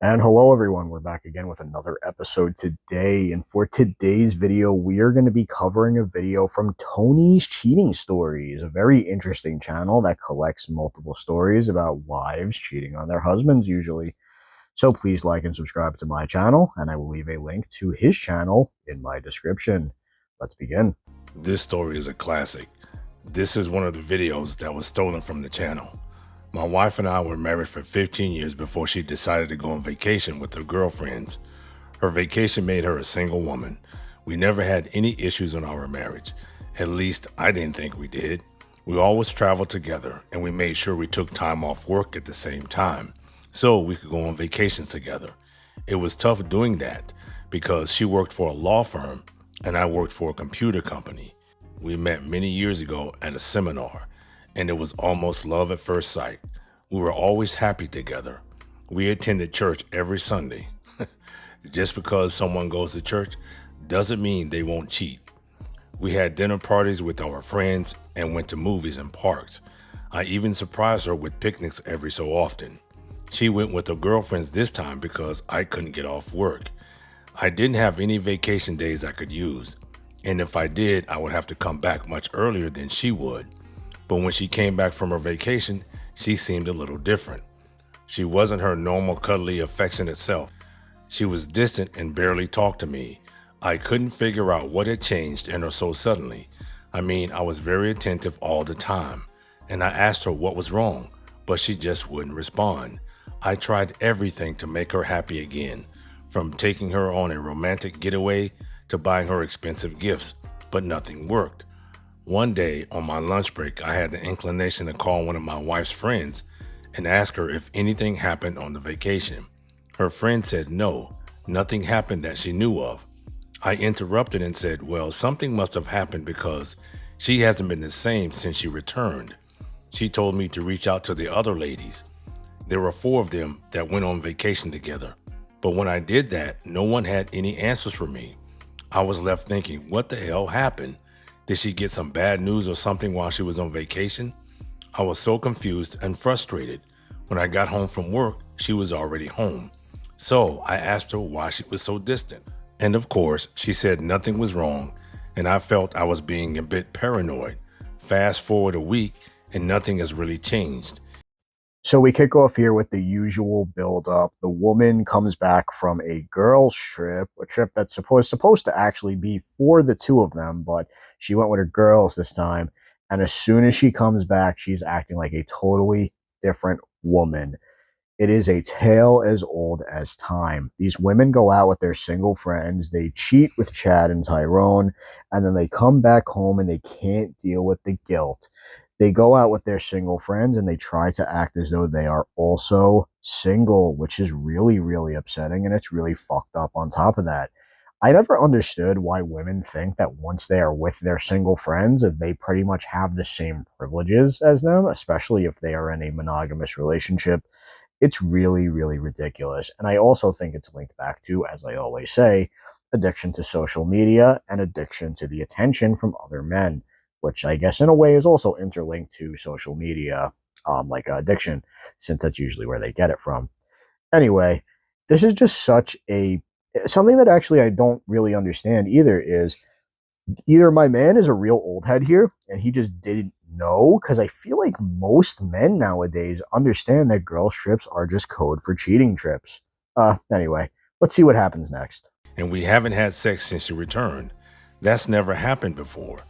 And hello, everyone. We're back again with another episode today. And for today's video, we are going to be covering a video from Tony's Cheating Stories, a very interesting channel that collects multiple stories about wives cheating on their husbands, usually. So please like and subscribe to my channel, and I will leave a link to his channel in my description. Let's begin. This story is a classic. This is one of the videos that was stolen from the channel. My wife and I were married for 15 years before she decided to go on vacation with her girlfriends. Her vacation made her a single woman. We never had any issues in our marriage. At least I didn't think we did. We always traveled together and we made sure we took time off work at the same time so we could go on vacations together. It was tough doing that because she worked for a law firm and I worked for a computer company. We met many years ago at a seminar, and it was almost love at first sight. We were always happy together. We attended church every Sunday. Just because someone goes to church doesn't mean they won't cheat. We had dinner parties with our friends and went to movies and parks. I even surprised her with picnics every so often. She went with her girlfriends this time because I couldn't get off work. I didn't have any vacation days I could use, and if I did, I would have to come back much earlier than she would. But when she came back from her vacation, she seemed a little different. She wasn't her normal cuddly, affectionate self. She was distant and barely talked to me. I couldn't figure out what had changed in her so suddenly. I was very attentive all the time, and I asked her what was wrong, but she just wouldn't respond. I tried everything to make her happy again, from taking her on a romantic getaway to buying her expensive gifts, but nothing worked. One day on my lunch break, I had the inclination to call one of my wife's friends and ask her if anything happened on the vacation. Her friend said no, nothing happened that she knew of. I interrupted and said, well, something must have happened because she hasn't been the same since she returned. She told me to reach out to the other ladies. There were 4 of them that went on vacation together. But when I did that, no one had any answers for me. I was left thinking, what the hell happened? Did she get some bad news or something while she was on vacation? I was so confused and frustrated. When I got home from work, she was already home. So I asked her why she was so distant. And of course, she said nothing was wrong, and I felt I was being a bit paranoid. Fast forward a week, and nothing has really changed. So we kick off here with the usual build up. The woman comes back from a girls' trip, a trip that's supposed to actually be for the two of them, but she went with her girls this time. And as soon as she comes back, she's acting like a totally different woman. It is a tale as old as time. These women go out with their single friends, they cheat with Chad and Tyrone, and then they come back home and they can't deal with the guilt. They go out with their single friends and they try to act as though they are also single, which is really, really upsetting, and it's really fucked up on top of that. I never understood why women think that once they are with their single friends, that they pretty much have the same privileges as them, especially if they are in a monogamous relationship. It's really, really ridiculous. And I also think it's linked back to, as I always say, addiction to social media and addiction to the attention from other men, which I guess in a way is also interlinked to social media, like addiction, since that's usually where they get it from. Anyway, this is just such a something that actually I don't really understand either is either my man is a real old head here and he just didn't know, because I feel like most men nowadays understand that girls trips are just code for cheating trips. Anyway, let's see what happens next. And we haven't had sex since she returned. That's never happened before.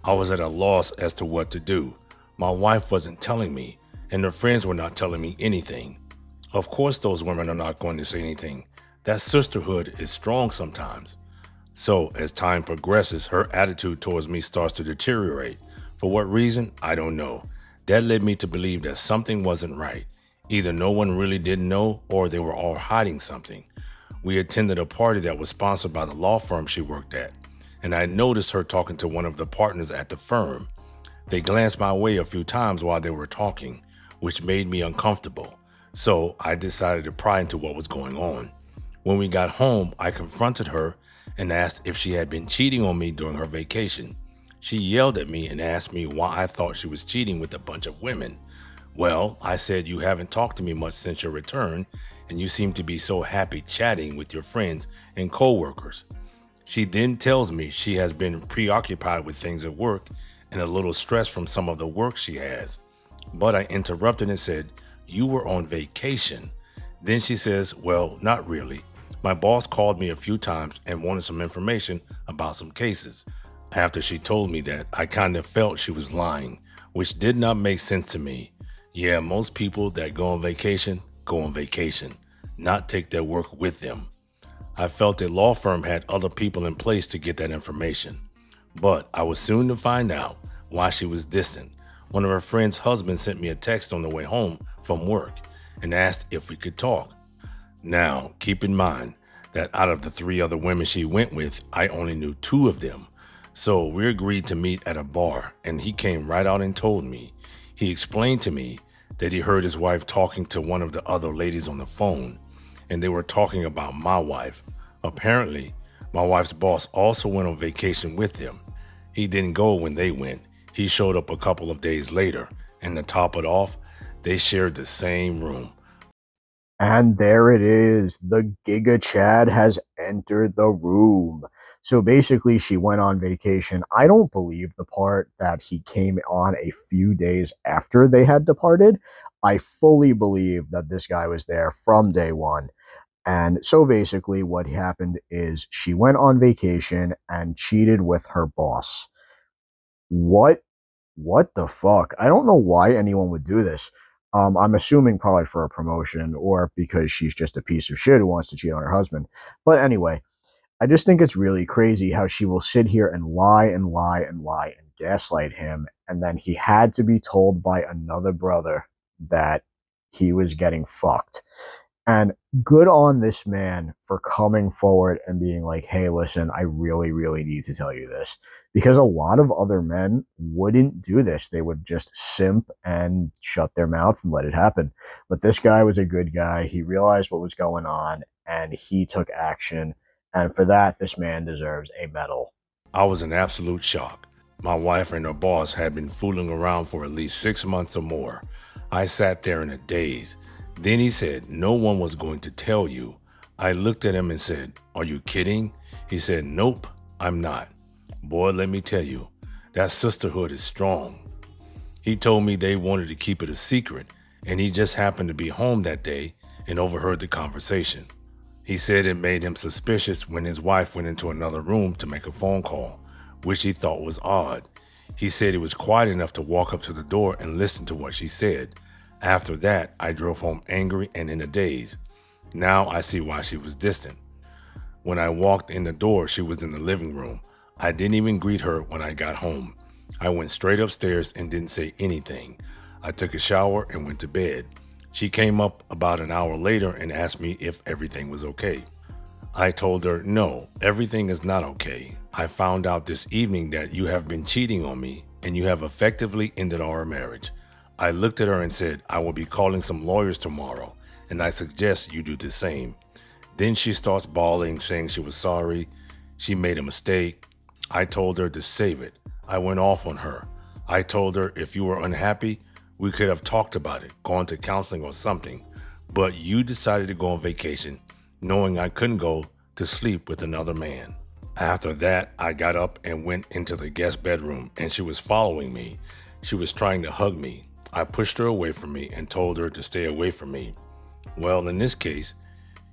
I was at a loss as to what to do. My wife wasn't telling me, and her friends were not telling me anything. Of course, those women are not going to say anything. That sisterhood is strong sometimes. So, as time progresses, her attitude towards me starts to deteriorate. For what reason? I don't know. That led me to believe that something wasn't right. Either no one really didn't know, or they were all hiding something. We attended a party that was sponsored by the law firm she worked at, and I noticed her talking to one of the partners at the firm. They glanced my way a few times while they were talking, which made me uncomfortable. So I decided to pry into what was going on. When we got home, I confronted her and asked if she had been cheating on me during her vacation. She yelled at me and asked me why I thought she was cheating with a bunch of women. Well, I said, you haven't talked to me much since your return, and you seem to be so happy chatting with your friends and coworkers. She then tells me she has been preoccupied with things at work and a little stressed from some of the work she has. But I interrupted and said, you were on vacation. Then she says, well, not really. My boss called me a few times and wanted some information about some cases. After she told me that, I kind of felt she was lying, which did not make sense to me. Yeah, most people that go on vacation, not take their work with them. I felt a law firm had other people in place to get that information. But I was soon to find out why she was distant. One of her friend's husbands sent me a text on the way home from work and asked if we could talk. Now, keep in mind that out of the 3 other women she went with, I only knew 2 of them. So we agreed to meet at a bar, and he came right out and told me. He explained to me that he heard his wife talking to one of the other ladies on the phone, and they were talking about my wife. Apparently, my wife's boss also went on vacation with them. He didn't go when they went. He showed up a couple of days later, and to top it off, they shared the same room. And there it is. The Giga Chad has entered the room. So basically, she went on vacation. I don't believe the part that he came on a few days after they had departed. I fully believe that this guy was there from day one. And so basically, what happened is she went on vacation and cheated with her boss. What what the fuck? I don't know why anyone would do this. I'm assuming probably for a promotion or because she's just a piece of shit who wants to cheat on her husband. But anyway, I just think it's really crazy how she will sit here and lie and lie and lie and gaslight him. And then he had to be told by another brother that he was getting fucked. And good on this man for coming forward and being like, hey, listen, I really, really need to tell you this. Because a lot of other men wouldn't do this. They would just simp and shut their mouth and let it happen. But this guy was a good guy. He realized what was going on and he took action. And for that, this man deserves a medal. I was in absolute shock. My wife and her boss had been fooling around for at least 6 months or more. I sat there in a daze. Then he said, no one was going to tell you. I looked at him and said, are you kidding? He said, nope, I'm not. Boy, let me tell you, that sisterhood is strong. He told me they wanted to keep it a secret, and he just happened to be home that day and overheard the conversation. He said it made him suspicious when his wife went into another room to make a phone call, which he thought was odd. He said it was quiet enough to walk up to the door and listen to what she said. After that, I drove home angry and in a daze. Now I see why she was distant. When I walked in the door, she was in the living room. I didn't even greet her when I got home. I went straight upstairs and didn't say anything. I took a shower and went to bed. She came up about an hour later and asked me if everything was okay. I told her, no, everything is not okay. I found out this evening that you have been cheating on me and you have effectively ended our marriage. I looked at her and said, I will be calling some lawyers tomorrow, and I suggest you do the same. Then she starts bawling, saying she was sorry. She made a mistake. I told her to save it. I went off on her. I told her if you were unhappy, we could have talked about it, gone to counseling or something. But you decided to go on vacation, knowing I couldn't go to sleep with another man. After that, I got up and went into the guest bedroom, and she was following me. She was trying to hug me. I pushed her away from me and told her to stay away from me. Well, in this case,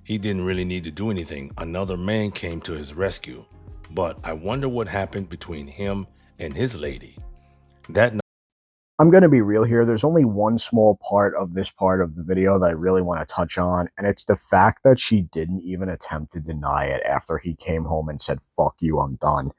he didn't really need to do anything. Another man came to his rescue. But I wonder what happened between him and his lady. That I'm going to be real here. There's only one small part of this part of the video that I really want to touch on, and it's the fact that she didn't even attempt to deny it after he came home and said, fuck you, I'm done.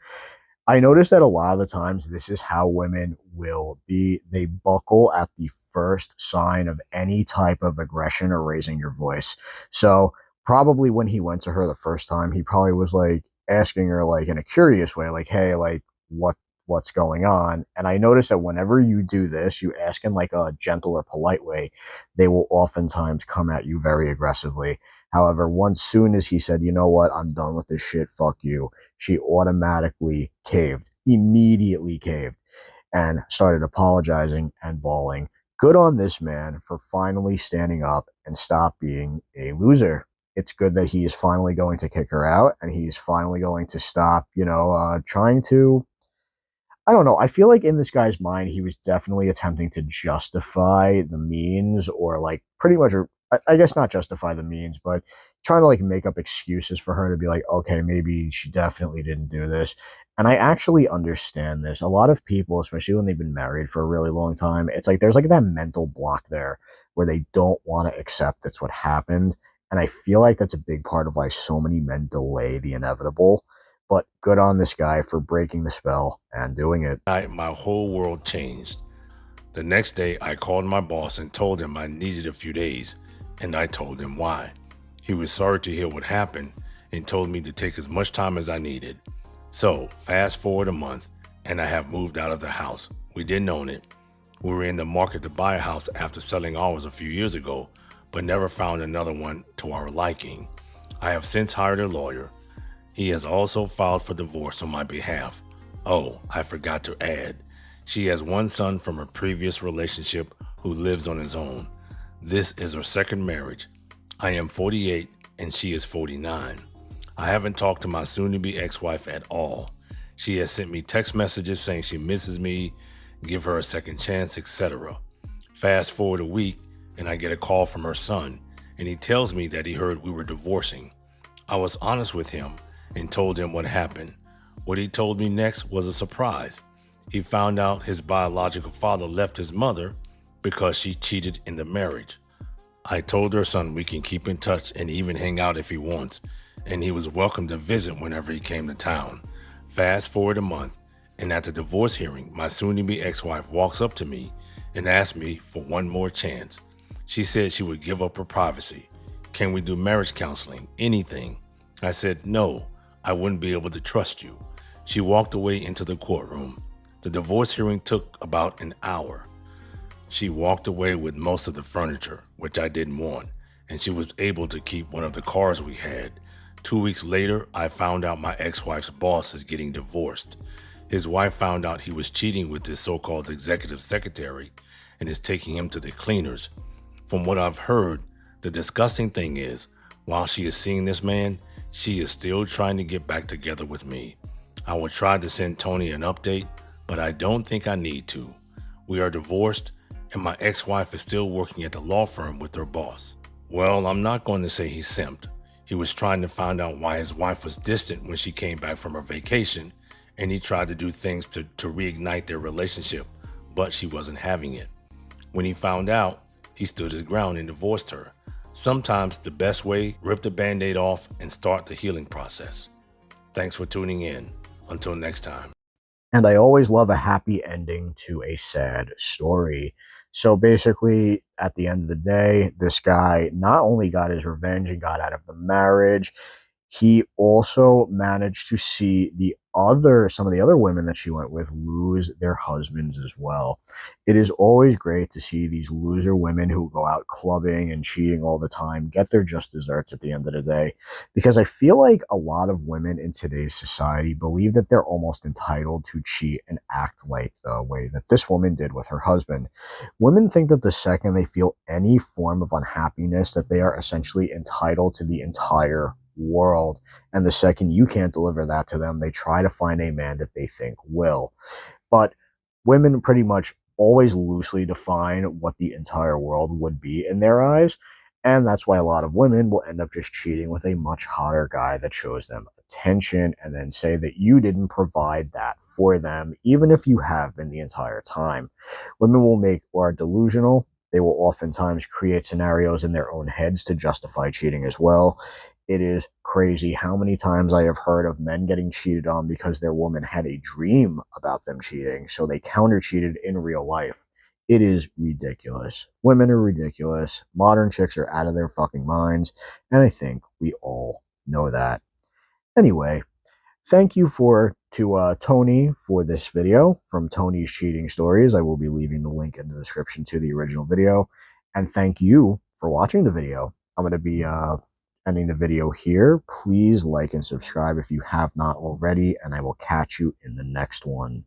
I noticed that a lot of the times this is how women will be. They buckle at the first sign of any type of aggression or raising your voice. So probably when he went to her the first time, he probably was like asking her like in a curious way, like, hey, like what's going on? And I noticed that whenever you do this, you ask in like a gentle or polite way, they will oftentimes come at you very aggressively. However, once soon as he said, you know what, I'm done with this shit, fuck you, she automatically caved, immediately caved, and started apologizing and bawling. good on this man for finally standing up and stop being a loser. It's good that he is finally going to kick her out and he's finally going to stop, trying to. I don't know. I feel like in this guy's mind, he was definitely attempting to justify the means or like pretty much, I guess not justify the means, but trying to like make up excuses for her to be like, okay, maybe she definitely didn't do this. And I actually understand this. A lot of people, especially when they've been married for a really long time, it's like there's like that mental block there where they don't want to accept that's what happened. And I feel like that's a big part of why so many men delay the inevitable, but good on this guy for breaking the spell and doing it. My whole world changed. The next day, I called my boss and told him I needed a few days, and I told him why. He was sorry to hear what happened and told me to take as much time as I needed. So, fast forward a month, and I have moved out of the house. We didn't own it. We were in the market to buy a house after selling ours a few years ago, but never found another one to our liking. I have since hired a lawyer. He has also filed for divorce on my behalf. Oh, I forgot to add, she has one son from her previous relationship who lives on his own. This is her second marriage. I am 48 and she is 49. I haven't talked to my soon-to-be ex-wife at all. She has sent me text messages saying she misses me, give her a second chance, etc. Fast forward a week and I get a call from her son and he tells me that he heard we were divorcing. I was honest with him and told him what happened. What he told me next was a surprise. He found out his biological father left his mother because she cheated in the marriage. I told her son we can keep in touch and even hang out if he wants, and he was welcome to visit whenever he came to town. Fast forward a month, and at the divorce hearing, my soon-to-be ex-wife walks up to me and asks me for one more chance. She said she would give up her privacy. Can we do marriage counseling? Anything? I said, no, I wouldn't be able to trust you. She walked away into the courtroom. The divorce hearing took about an hour. She walked away with most of the furniture, which I didn't want, and she was able to keep one of the cars we had. 2 weeks later, I found out my ex-wife's boss is getting divorced. His wife found out he was cheating with this so-called executive secretary and is taking him to the cleaners. From what I've heard, the disgusting thing is, while she is seeing this man, she is still trying to get back together with me. I will try to send Tony an update, but I don't think I need to. We are divorced, and my ex-wife is still working at the law firm with her boss. Well, I'm not going to say he simped. He was trying to find out why his wife was distant when she came back from her vacation, and he tried to do things to reignite their relationship, but she wasn't having it. When he found out, he stood his ground and divorced her. Sometimes the best way, rip the band-aid off and start the healing process. Thanks for tuning in. Until next time. And I always love a happy ending to a sad story. So basically, at the end of the day, this guy not only got his revenge and got out of the marriage, he also managed to see some of the other women that she went with lose their husbands as well. It is always great to see these loser women who go out clubbing and cheating all the time get their just desserts at the end of the day, because I feel like a lot of women in today's society believe that they're almost entitled to cheat and act like the way that this woman did with her husband. Women think that the second they feel any form of unhappiness, that they are essentially entitled to the entire world, and the second you can't deliver that to them, they try to find a man that they think will. But women pretty much always loosely define what the entire world would be in their eyes, and that's why a lot of women will end up just cheating with a much hotter guy that shows them attention and then say that you didn't provide that for them, even if you have been the entire time. Women will make or are delusional. They will oftentimes create scenarios in their own heads to justify cheating as well. It is crazy how many times I have heard of men getting cheated on because their woman had a dream about them cheating, so they counter-cheated in real life. It is ridiculous. Women are ridiculous. Modern chicks are out of their fucking minds, and I think we all know that. Anyway, thank you to Tony for this video from Tony's Cheating Stories. I will be leaving the link in the description to the original video. And thank you for watching the video. I'm going to be ending the video here. Please like and subscribe if you have not already, and I will catch you in the next one.